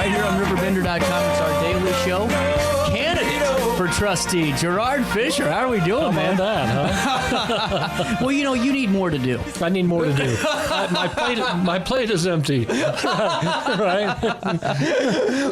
right here on RiverBender.com. It's our daily show. Candidate for trustee, Gerard Fischer. How are we doing, man? Well, you need more to do. I need more to do. My plate is empty. Right?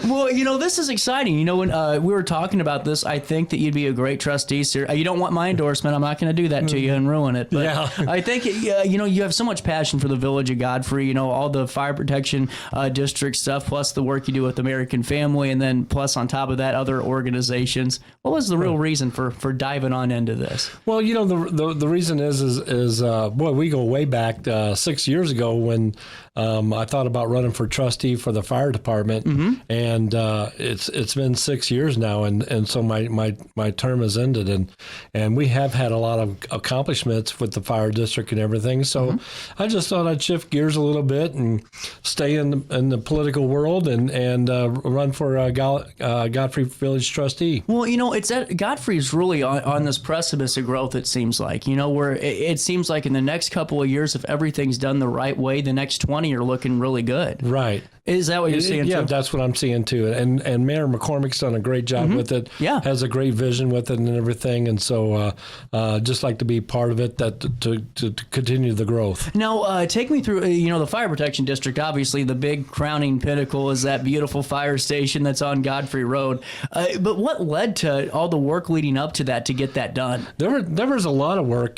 Well, this is exciting. When we were talking about this, I think that you'd be a great trustee, sir. You don't want my endorsement. I'm not going to do that to you and ruin it. But Yeah. I think, you have so much passion for the Village of Godfrey, all the fire protection district stuff, plus the work you do with American Family, and then plus on top of that, other organizations. What was the real reason for diving on into this? Well, the reason is we go way back 6 years ago when I thought about running for trustee for the fire department, and it's been 6 years now, and so my term has ended, and we have had a lot of accomplishments with the fire district and everything. So I just thought I'd shift gears a little bit and stay in the political world and run for Godfrey Village trustee. Well, it's that Godfrey's really on this precipice of growth, it seems like, where it seems like in the next couple of years, if everything's done the right way, the next 20 are looking really good. Right. Is that what you're seeing Yeah, too? that's what I'm seeing too. And Mayor McCormick's done a great job with it. Yeah. Has a great vision with it and everything. And so just like to be part of it, to continue the growth. Now, take me through, the Fire Protection District, obviously the big crowning pinnacle is that beautiful fire station that's on Godfrey Road. But what led to all the work leading up to that to get that done? There was a lot of work,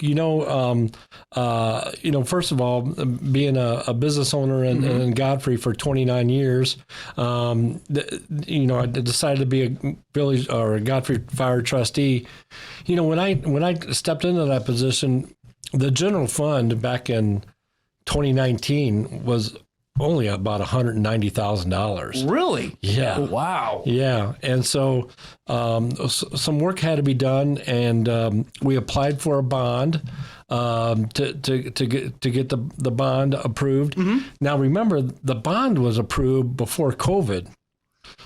first of all, being a business owner in Godfrey for 29 years, I decided to be a village or a Godfrey fire trustee. When I stepped into that position, the general fund back in 2019 was only about $190,000. Really? Yeah. Wow. Yeah. And so some work had to be done, and we applied for a bond to get the bond approved. Now, remember, the bond was approved before COVID.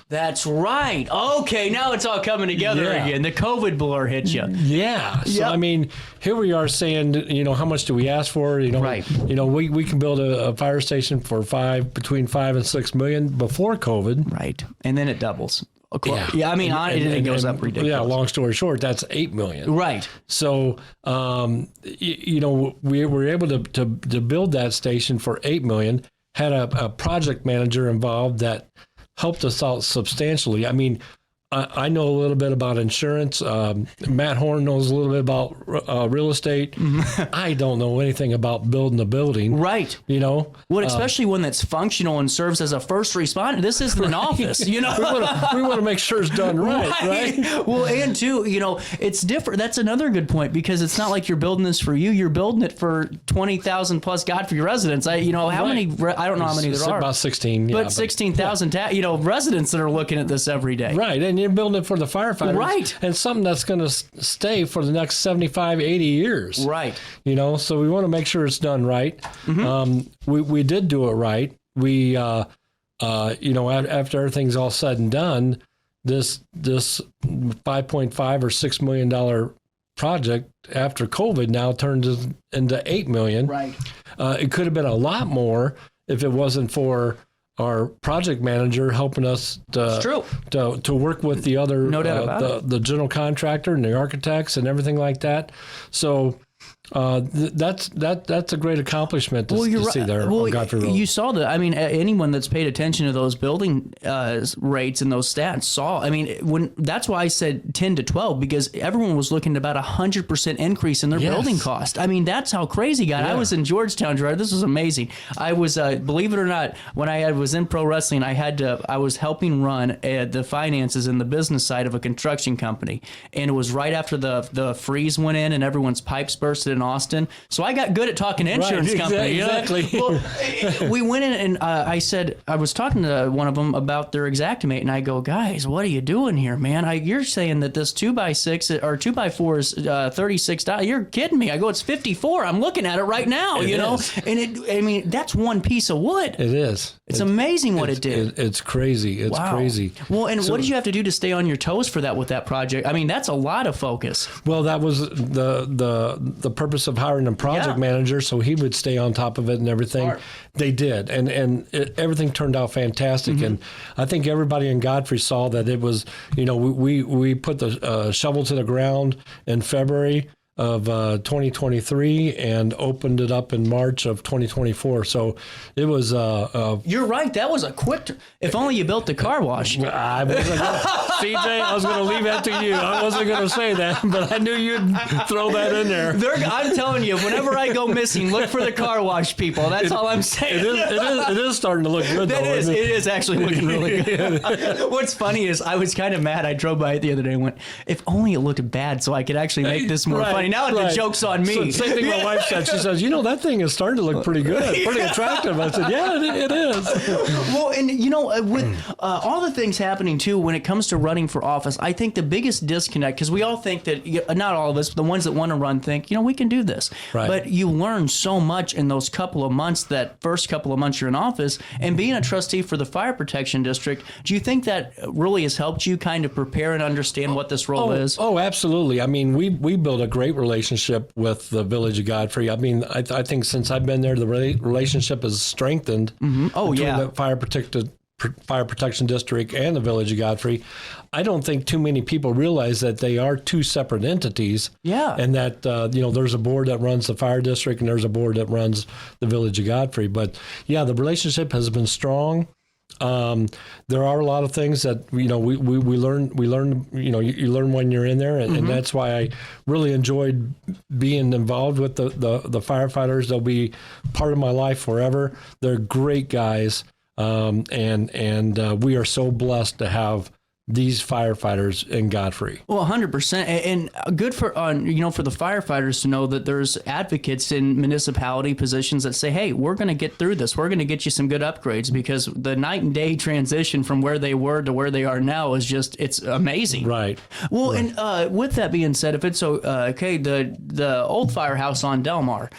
That's right. Okay, now it's all coming together again. The COVID blur hit you. Yeah. So, I mean, here we are saying, how much do we ask for? Right. We can build a fire station for between $5 and $6 million before COVID. Right. And then it doubles. Yeah. I mean, it goes up ridiculous. Yeah, long story short, that's $8 million. Right. So, we were able to build that station for $8 million, had a project manager involved that helped us out substantially. I mean, I know a little bit about insurance. Matt Horn knows a little bit about real estate. I don't know anything about building a building. Right. Well, especially one that's functional and serves as a first responder. This isn't an office, we want to make sure it's done right? Well, and too, it's different. That's another good point, because it's not like you're building this for you. You're building it for 20,000 plus Godfrey residents. How many? I don't know how many there are. About 16. But 16,000, residents that are looking at this every day. Right. And you're building it for the firefighters. Right. And something that's going to stay for the next 75, 80 years. Right. So we want to make sure it's done right. We did do it right. We, after everything's all said and done, this $5.5 or $6 million project after COVID now turned into $8 million. Right. It could have been a lot more if it wasn't for our project manager helping us to work with the other, the general contractor and the architects and everything like that. So that's a great accomplishment to see there on Godfrey Road. You saw anyone that's paid attention to those building rates and those stats saw. That's why I said 10 to 12, because everyone was looking at about 100% increase in their building cost. That's how crazy it got. I was in Georgetown, Gerard. This was amazing. I was, believe it or not, when I was in pro wrestling, I was helping run the finances and the business side of a construction company, and it was right after the freeze went in and everyone's pipes bursted in Austin. So I got good at talking to insurance companies. Exactly. Well, we went in and I was talking to one of them about their Xactimate, and I go, guys, what are you doing here, man? You're saying that this 2x6 or 2x4 is $36. You're kidding me. I go, it's $54. I'm looking at it right now, and that's one piece of wood. It is. It's amazing what it did. It's crazy. It's crazy. Well, and what did you have to do to stay on your toes for that with that project? That's a lot of focus. Well, that was the purpose of hiring a project manager so he would stay on top of it and everything. Smart. They did, and everything turned out fantastic. And I think everybody in Godfrey saw that it was, we put the shovel to the ground in February of 2023 and opened it up in March of 2024. So it was. You're right. That was a quick. If only you built the car wash. I wasn't gonna, CJ, I was going to leave that to you. I wasn't going to say that, but I knew you'd throw that in there. I'm telling you, whenever I go missing, look for the car wash people. That's all I'm saying. It is starting to look good. It is actually looking really good. What's funny is I was kind of mad. I drove by it the other day and went, if only it looked bad so I could actually make this more funny. Now the joke's on me. So, same thing my wife said. She says, that thing is starting to look pretty good, pretty attractive. I said, yeah, it is. Well, and with all the things happening too, when it comes to running for office, I think the biggest disconnect, because we all think that, not all of us, but the ones that want to run think, we can do this. Right. But you learn so much in those couple of months, that first couple of months you're in office, and being a trustee for the fire protection district, do you think that really has helped you kind of prepare and understand what this role is? Oh, absolutely. I mean, we built a great relationship with the Village of Godfrey. I mean, I think since I've been there, the relationship has strengthened between the fire protection district and the Village of Godfrey. I don't think too many people realize that they are two separate entities. Yeah. And that, there's a board that runs the fire district and there's a board that runs the Village of Godfrey. But yeah, the relationship has been strong. There are a lot of things that, we learn, you learn when you're in there. And that's why I really enjoyed being involved with the firefighters. They'll be part of my life forever. They're great guys. And we are so blessed to have these firefighters in Godfrey. Well, 100%, and good for for the firefighters to know that there's advocates in municipality positions that say, "Hey, we're going to get through this. We're going to get you some good upgrades," because the night and day transition from where they were to where they are now is it's amazing. Right. Well, and with that being said, if it's okay, the old firehouse on Delmar,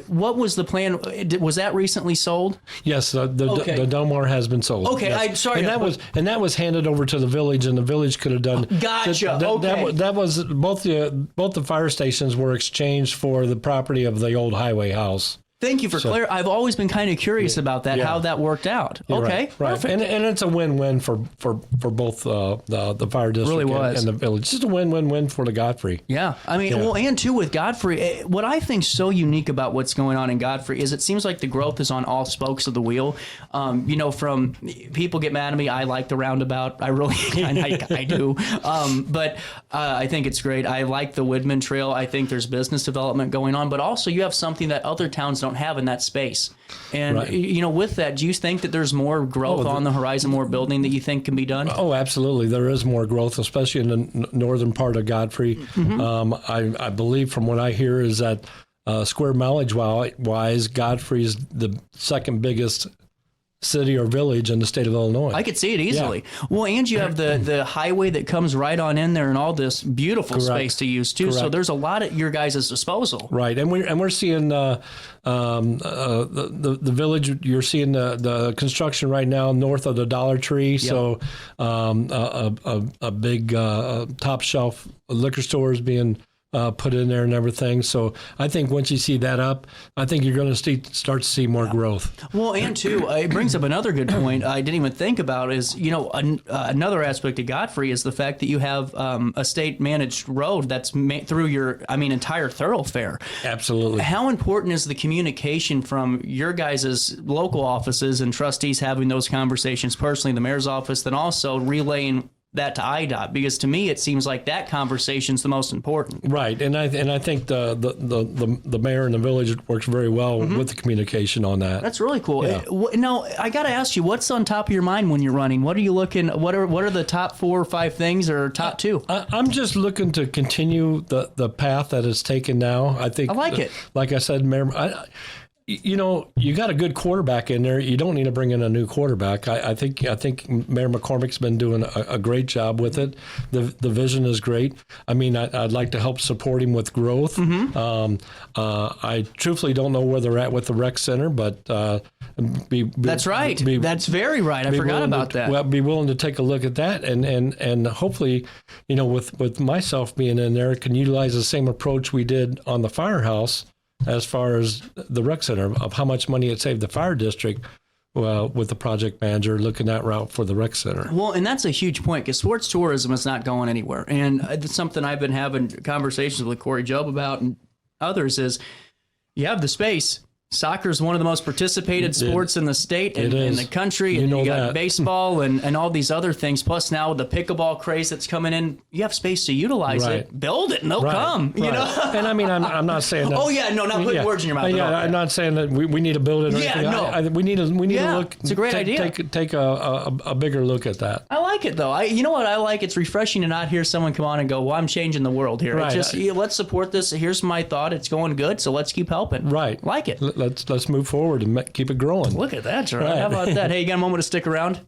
what was the plan? Was that recently sold? Yes, the Delmar has been sold. Okay, yes. I'm sorry, and that was handed over to the village, and the village could have done. Gotcha. Okay. That was both the fire stations were exchanged for the property of the old highway house. Thank you for clarifying. I've always been kind of curious about that, how that worked out. You're okay, right. Perfect. And it's a win-win for both the fire district and the village. Just a win-win-win for the Godfrey. Yeah, I mean, well, and too with Godfrey, what I think so unique about what's going on in Godfrey is it seems like the growth is on all spokes of the wheel. From people get mad at me. I like the roundabout. I really, I do. But I think it's great. I like the Woodman Trail. I think there's business development going on, but also you have something that other towns don't have in that space. And, with that, do you think that there's more growth on the horizon, more building that you think can be done? Oh, absolutely. There is more growth, especially in the northern part of Godfrey. I believe from what I hear is that square mileage wise, Godfrey is the second biggest city or village in the state of Illinois. I could see it easily. Yeah. Well, and you have the highway that comes right on in there and all this beautiful space to use too. Correct. So there's a lot at your guys' disposal. Right, and we're seeing the village. You're seeing the construction right now north of the Dollar Tree. Yep. So a big top shelf liquor store is being put in there and everything. So I think once you see that up, I think you're going to start to see more growth. Well, and too, it brings up another good point I didn't even think about is, another aspect of Godfrey is the fact that you have a state-managed road that's through your, entire thoroughfare. Absolutely. How important is the communication from your guys' local offices and trustees having those conversations personally, the mayor's office, then also relaying that to IDOT, because to me it seems like that conversation's the most important. Right, and I think the mayor and the village works very well with the communication on that. That's really cool. Yeah. Now I got to ask you, what's on top of your mind when you're running? What are you looking? What are the top 4 or 5 things, or top 2? I'm just looking to continue the path that it's taken now. I think I like it. Like I said, Mayor. you know, you got a good quarterback in there. You don't need to bring in a new quarterback. I think Mayor McCormick's been doing a great job with it. The vision is great. I mean, I'd like to help support him with growth. Mm-hmm. I truthfully don't know where they're at with the rec center, but that's right. That's very right. I forgot about that. Well, be willing to take a look at that, and hopefully, you know, with myself being in there, can utilize the same approach we did on the firehouse as far as the rec center, of how much money it saved the fire district with the project manager looking that route for the rec center. Well, and that's a huge point, because sports tourism is not going anywhere. And it's something I've been having conversations with Corey Job about and others is you have the space. Soccer is one of the most participated sports in the state and in the country. And you got baseball and all these other things. Plus now with the pickleball craze that's coming in, you have space to utilize it. Build it and they'll come. You know? And I mean, I'm not saying that. Oh, yeah. No, not putting words in your mouth. I'm not saying that we need to build it or anything. We need to look. It's a great idea. Take a bigger look at that. I like it, though. You know what I like? It's refreshing to not hear someone come on and go, well, I'm changing the world here. Right. It's just, let's support this. Here's my thought. It's going good, so let's keep helping. Right. Like it. Let's move forward and keep it growing. Look at that, Gerard. Right. How about that? Hey, you got a moment to stick around?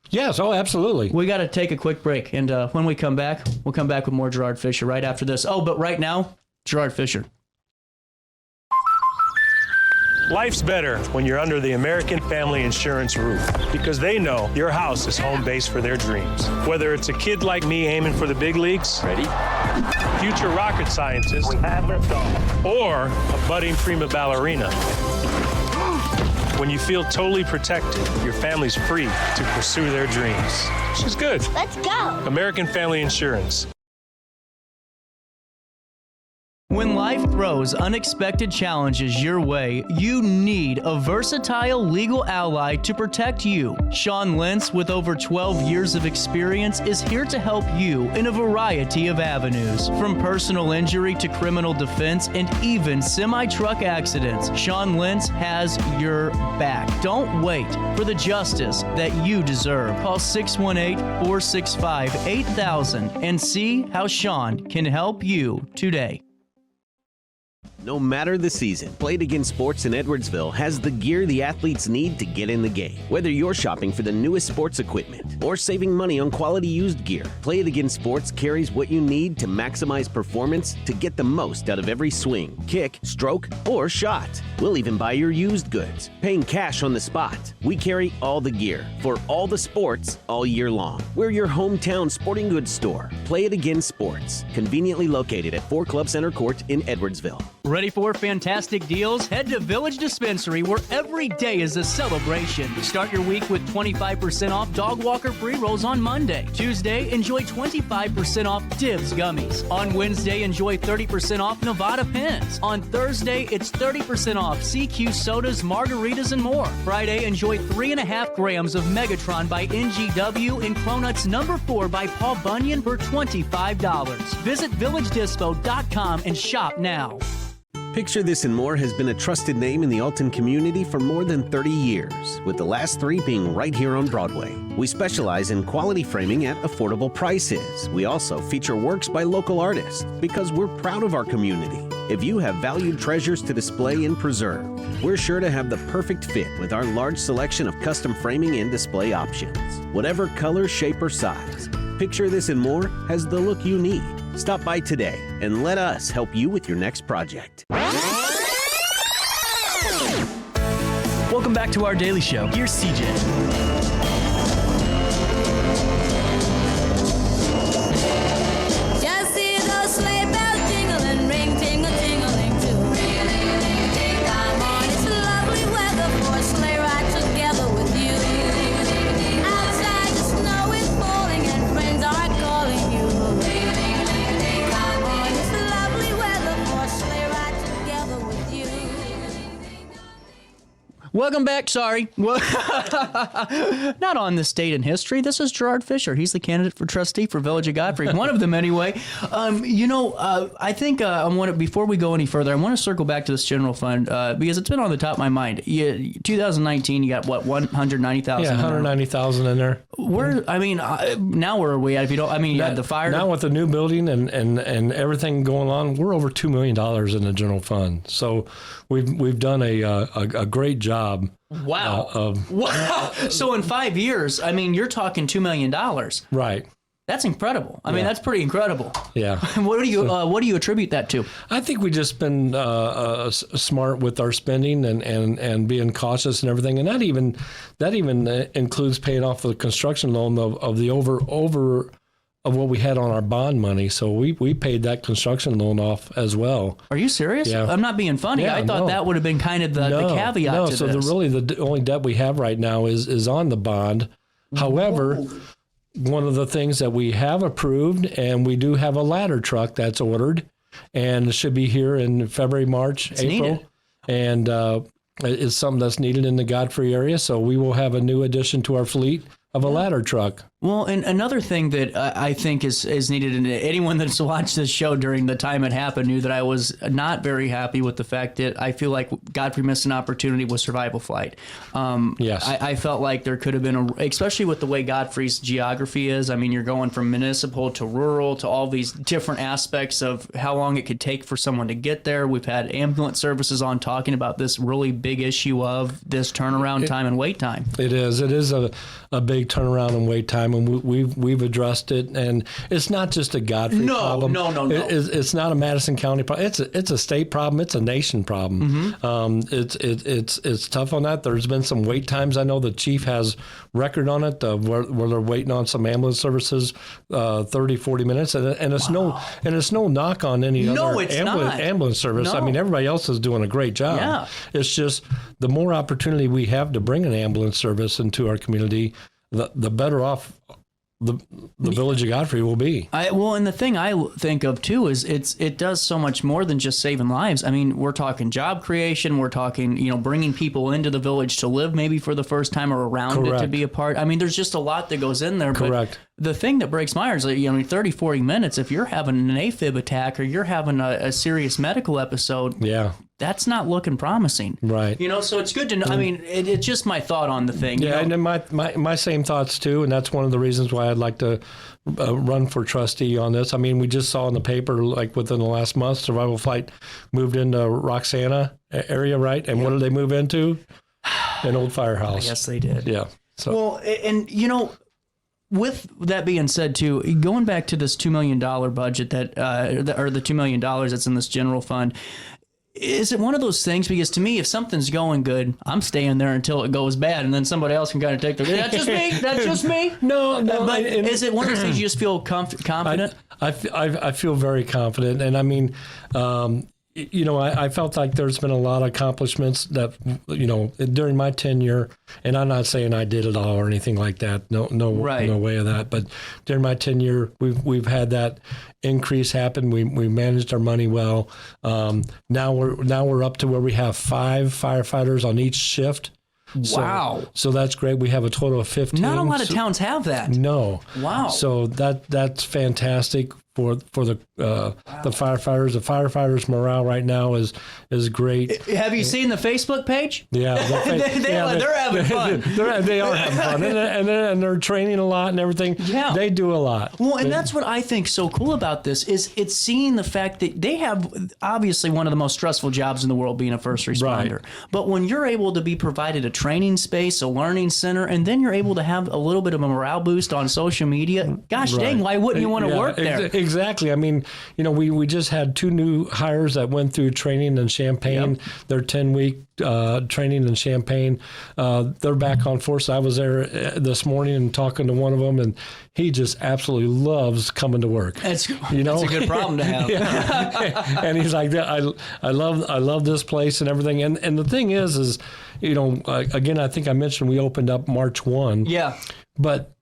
Yes, absolutely. We got to take a quick break, and when we come back, we'll come back with more Gerard Fischer right after this. Oh, but right now, Gerard Fischer. Life's better when you're under the American Family Insurance roof, because they know your house is home base for their dreams. Whether it's a kid like me aiming for the big leagues, ready, future rocket scientist, or a budding prima ballerina. When you feel totally protected, your family's free to pursue their dreams. She's good. Let's go. American Family Insurance. When life throws unexpected challenges your way, you need a versatile legal ally to protect you. Sean Lentz, with over 12 years of experience, is here to help you in a variety of avenues. From personal injury to criminal defense and even semi-truck accidents, Sean Lentz has your back. Don't wait for the justice that you deserve. Call 618-465-8000 and see how Sean can help you today. No matter the season, Play It Again Sports in Edwardsville has the gear the athletes need to get in the game. Whether you're shopping for the newest sports equipment or saving money on quality used gear, Play It Again Sports carries what you need to maximize performance to get the most out of every swing, kick, stroke, or shot. We'll even buy your used goods, paying cash on the spot. We carry all the gear for all the sports all year long. We're your hometown sporting goods store. Play It Again Sports, conveniently located at 4 Club Center Court in Edwardsville. Ready for fantastic deals? Head to Village Dispensary, where every day is a celebration. Start your week with 25% off Dog Walker pre-rolls on Monday. Tuesday, enjoy 25% off Dibs gummies. On Wednesday, enjoy 30% off Nevada pens. On Thursday, it's 30% off CQ sodas, margaritas, and more. Friday, enjoy 3.5 grams of Megatron by NGW and Cronuts number 4 by Paul Bunyan for $25. Visit villagedispo.com and shop now. Picture This and More has been a trusted name in the Alton community for more than 30 years, with the last 3 being right here on Broadway. We specialize in quality framing at affordable prices. We also feature works by local artists because we're proud of our community. If you have valued treasures to display and preserve, we're sure to have the perfect fit with our large selection of custom framing and display options. Whatever color, shape, or size, Picture This and More has the look you need. Stop by today and let us help you with your next project. Welcome back to our daily show. Here's CJ. Just see those sleigh bells jingling, ring, tingle, tingling too. Ring, ring, ring, ting, come on. It's lovely weather for a sleigh ride together with you. Outside the snow is falling and friends are calling you. Ring, ring, ring, ting, come on. It's lovely weather for a sleigh ride together with you. Welcome back. Sorry. Not on this date in history. This is Gerard Fischer. He's the candidate for trustee for Village of Godfrey. One of them, anyway. I think before we go any further, I want to circle back to this general fund because it's been on the top of my mind. 2019, you got what, 190,000? Yeah, 190,000 in there. Now where are we at? If you don't, you had the fire. Now with the new building and everything going on, we're over $2 million in the general fund. So we've done a great job. Wow. Wow. So in 5 years, you're talking $2 million. Right. That's incredible. That's pretty incredible. Yeah. What do you attribute that to? I think we just been smart with our spending and being cautious and everything, and that even includes paying off the construction loan of the over of what we had on our bond money. So we paid that construction loan off as well. Are you serious? Yeah. I'm not being funny. Yeah, that would have been kind of the caveat to this. So the only debt we have right now is on the bond. However, one of the things that we have approved, and we do have a ladder truck that's ordered, and it should be here in February, March, April. Needed. And it's something that's needed in the Godfrey area. So we will have a new addition to our fleet of a ladder truck. Well, and another thing that I think is needed, and anyone that's watched this show during the time it happened knew that I was not very happy with the fact that I feel like Godfrey missed an opportunity with survival flight. Yes. I felt like there could have been, especially with the way Godfrey's geography is. You're going from municipal to rural to all these different aspects of how long it could take for someone to get there. We've had ambulance services on talking about this really big issue of this turnaround time and wait time. It is a big turnaround and wait time, and we've addressed it. And it's not just a Godfrey problem. No. It's not a Madison County problem. It's a state problem. It's a nation problem. Mm-hmm. It's tough on that. There's been some wait times. I know the chief has record on it where they're waiting on some ambulance services 30, 40 minutes, and it's no knock on any other ambulance service. No. Everybody else is doing a great job. Yeah. It's just the more opportunity we have to bring an ambulance service into our community, the better off the Village of Godfrey will be. And the thing I think of too is it does so much more than just saving lives. We're talking job creation. We're talking, bringing people into the village to live maybe for the first time or around it to be a part. There's just a lot that goes in there. Correct. But the thing that breaks my heart is, 30, 40 minutes, if you're having an AFib attack or you're having a serious medical episode, that's not looking promising. Right. So it's good to know. It's just my thought on the thing. Yeah, and my same thoughts too, and that's one of the reasons why I'd like to run for trustee on this. We just saw in the paper, like within the last month, Survival Flight moved into Roxana area, right? And what did they move into? An old firehouse. Yes, they did. Yeah. So. Well, and with that being said, too, going back to this $2 million budget or the $2 million that's in this general fund, is it one of those things? Because to me, if something's going good, I'm staying there until it goes bad, and then somebody else can kind of take the. That's just me. That's just me. No. But is it one of those things you just feel confident? I feel very confident, and I felt like there's been a lot of accomplishments that, during my tenure, and I'm not saying I did it all or anything like that. No way of that. But during my tenure, we've had that increase happen. We managed our money well. Now we're up to where we have 5 firefighters on each shift. Wow. So that's great. We have a total of 15. Not a lot of towns have that. No. Wow. So that's fantastic for the firefighters. The firefighters' morale right now is great. Have you seen the Facebook page? Yeah. They're having fun. They are having fun. And they're training a lot and everything. Yeah. They do a lot. Well, and that's what I think so cool about this is it's seeing the fact that they have obviously one of the most stressful jobs in the world being a first responder. Right. But when you're able to be provided a training space, a learning center, and then you're able to have a little bit of a morale boost on social media, gosh dang, why wouldn't you want to work there? Exactly. We just had 2 new hires that went through training in Champaign. Yep. Their 10-week training in Champaign. They're back on force. I was there this morning and talking to one of them, and he just absolutely loves coming to work. That's a good problem to have. And he's like, I love this place and everything. And the thing is, again, I think I mentioned we opened up March 1. Yeah. But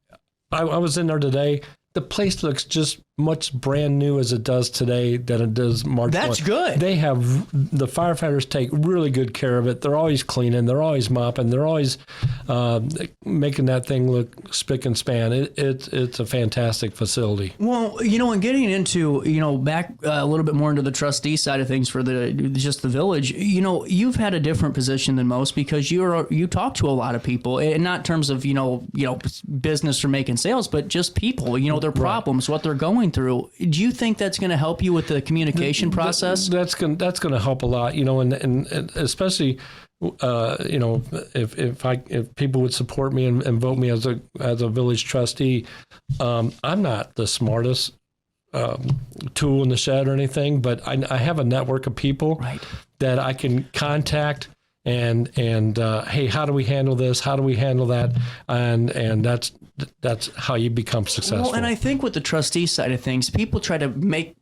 I was in there today. The place looks just much brand new as it does today than it does March 1. That's good. They have, the firefighters take really good care of it. They're always cleaning. They're always mopping. They're always making that thing look spick and span. It's a fantastic facility. Well, and getting into, back a little bit more into the trustee side of things for just the village, you've had a different position than most because you talk to a lot of people, and not in terms of, business or making sales, but just people, their problems, what they're going through. Do you think that's going to help you with the communication process? That's going to help a lot, and especially, if people would support me and vote me as a village trustee. I'm not the smartest tool in the shed or anything, but I have a network of people that I can contact and hey, how do we handle this? How do we handle that? And that's how you become successful. Well, and I think with the trustee side of things, people try to make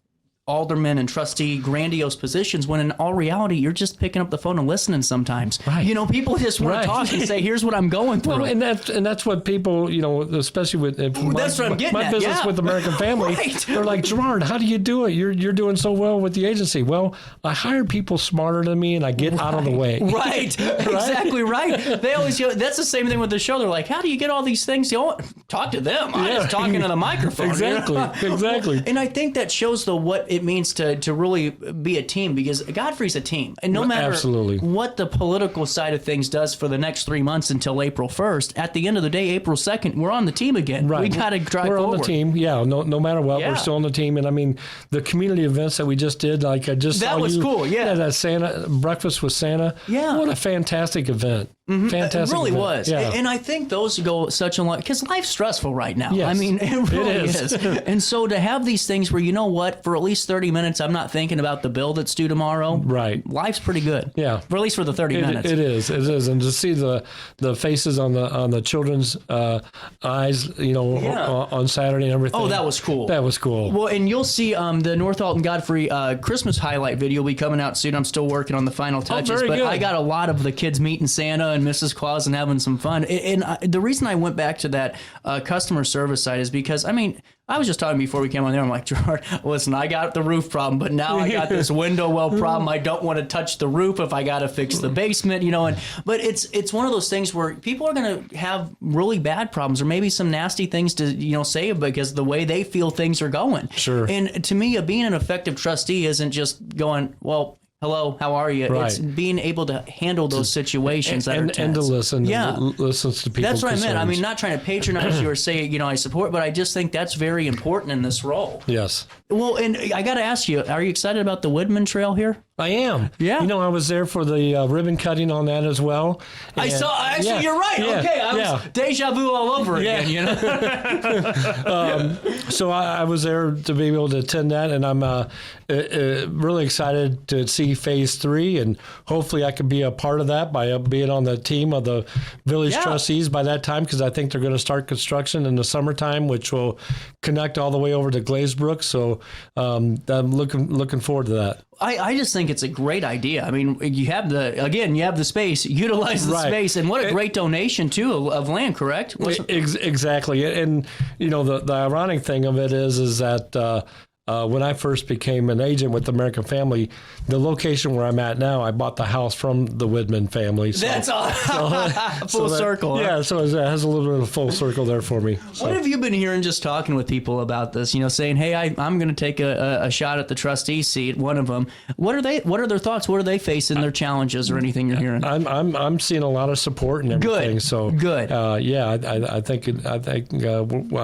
alderman and trustee grandiose positions when in all reality you're just picking up the phone and listening sometimes. Right. People just want to talk and say, here's what I'm going through. Well, and that's what people, especially with that's what I'm getting my at. business with American Family. They're like, Gerard, how do you do it? You're doing so well with the agency. Well, I hire people smarter than me and I get out of the way. Right. Exactly right. They always that's the same thing with the show. They're like, how do you get all these things? Talk to them. I'm just talking to the microphone. Exactly. And I think that shows what it means to really be a team, because Godfrey's a team, and no matter what the political side of things does for the next 3 months until April 1st, at the end of the day, April 2nd, we're on the team again. Right. We got to drive forward. We're on the team. Yeah. No matter what, we're still on the team. And I mean, the community events that we just did, like I just that saw was cool. Yeah. That Santa breakfast with Santa. Yeah. What a fantastic event. Mm-hmm. Fantastic. It really event. was. Yeah. And I think those go such a long, because life's stressful right now. Yes. I mean, it really is. And so to have these things where, for at least 30 minutes, I'm not thinking about the bill that's due tomorrow. Right. Life's pretty good. Yeah. For at least for the 30 minutes. It is. And to see the faces on the children's eyes, on Saturday and everything. Oh, that was cool. That was cool. Well, and you'll see the North Alton Godfrey Christmas highlight video will be coming out soon. I'm still working on the final touches, but good. I got a lot of the kids meeting Santa and Mrs. Claus and having some fun. And the reason I went back to that customer service side is because, I was just talking before we came on there. I'm like, Gerard, listen, I got the roof problem, but now I got this window well problem. I don't want to touch the roof if I got to fix the basement, but it's one of those things where people are going to have really bad problems or maybe some nasty things to, say because the way they feel things are going. Sure. And to me, being an effective trustee isn't just going, well, hello, how are you? Right. It's being able to handle those situations that are tense. And to listen. Yeah. Listens to people. That's what I meant. Not trying to patronize you or say, I support, but I just think that's very important in this role. Yes. Well, and I got to ask you, are you excited about the Woodman Trail here? I am. Yeah. I was there for the ribbon cutting on that as well. And I saw, actually, you're right. Yeah. Okay. I was deja vu all over again, So I was there to be able to attend that, and I'm really excited to see Phase 3, and hopefully I can be a part of that by being on the team of the village trustees by that time, because I think they're going to start construction in the summertime, which will connect all the way over to Glazebrook. So I'm looking forward to that. I just think it's a great idea. You have the space, utilize the space, and what a great donation too of land, correct? Exactly. And the ironic thing of it is that when I first became an agent with American Family, the location where I'm at now, I bought the house from the Whitman family. So, that's full circle. Huh? Yeah, so it has a little bit of full circle there for me. So. What have you been hearing just talking with people about this? Saying, hey, I'm going to take a shot at the trustee seat, one of them. What are their thoughts? What are they facing, their challenges or anything you're hearing? I'm seeing a lot of support and everything. Good. So good. I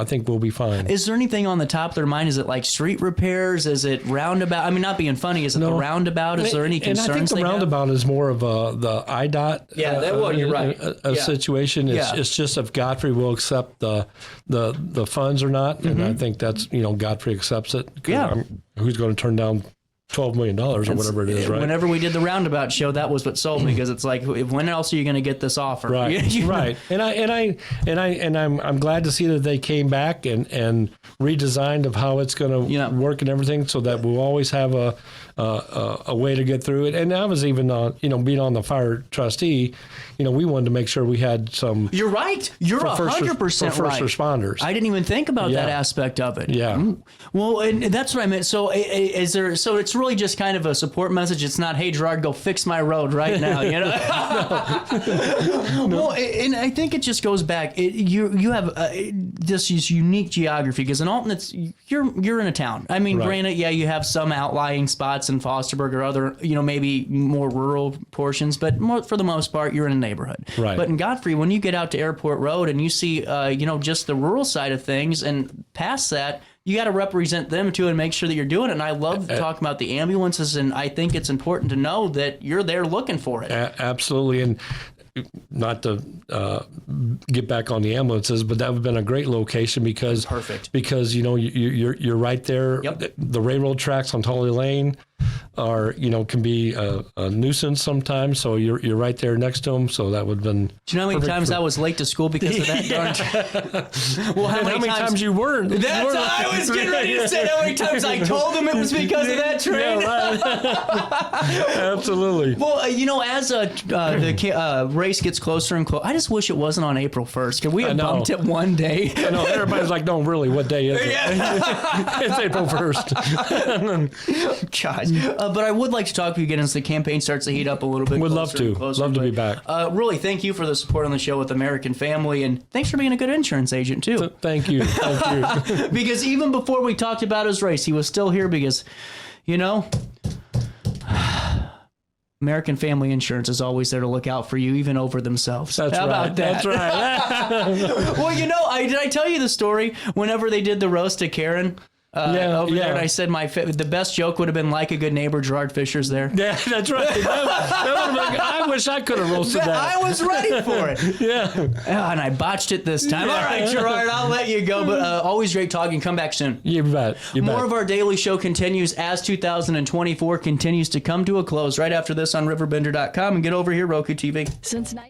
think we'll be fine. Is there anything on the top of their mind? Is it like street repairs? Is it roundabout? Not being funny. Is it the roundabout? Is there any concerns? And I think the roundabout is more of the IDOT. Yeah, you're right. Situation. It's just if Godfrey will accept the funds or not, and I think that's Godfrey accepts it. Yeah. Who's going to turn down $12 million or whatever it is, right? Whenever we did the roundabout show, that was what sold me, because it's like, when else are you going to get this offer? Right, right. And I'm glad to see that they came back and redesigned of how it's going to work and everything, so that we'll always have a way to get through it. And I was even being on the fire trustee, we wanted to make sure we had some. You're right. You're 100% right. For first responders. I didn't even think about that aspect of it. Yeah. Well, and that's what I meant. So is there? So it's really just kind of a support message. It's not, hey Gerard, go fix my road right now. Well, and I think it just goes back. You have this unique geography, because in Alton, you're in a town. I mean, granted, you have some outlying spots in Fosterburg or other, maybe more rural portions, but for the most part, you're in a neighborhood. Right. But in Godfrey, when you get out to Airport Road and you see, just the rural side of things, and past that, you got to represent them too and make sure that you're doing it. And I love talking about the ambulances, and I think it's important to know that you're there looking for it. Absolutely. And not to get back on the ambulances, but that would have been a great location because you're right there. Yep. The railroad tracks on Tully Lane are can be a nuisance sometimes. So you're right there next to them. So that would have been. Do you know how many times I was late to school because of that? Well, how many times you weren't? That's what I was getting ready to say. How many times I told them it was because of that train? Yeah, right. Absolutely. Well, as the race gets closer and closer, I just wish it wasn't on April 1st. Could we have bumped it one day? I know. Everybody's like, no, really, what day is it? It's April 1st. Gosh. But I would like to talk to you again as the campaign starts to heat up a little bit. Would love to. Love to be back. Really, thank you for the support on the show with American Family, and thanks for being a good insurance agent, too. Thank you. Thank you. Because even before we talked about his race, he was still here because, American Family Insurance is always there to look out for you, even over themselves. That's How right. about that? That's right. Well, did I tell you the story whenever they did the roast to Karen? Over there, and I said the best joke would have been, like a good neighbor, Gerard Fischer's there. Yeah, that's right. I wish I could have roasted that. I was ready for it. Yeah. And I botched it this time. All right, Gerard, I'll let you go. But always great talking. Come back soon. You bet. More of our daily show continues as 2024 continues to come to a close right after this on RiverBender.com. And get over here, Roku TV. Cincinnati.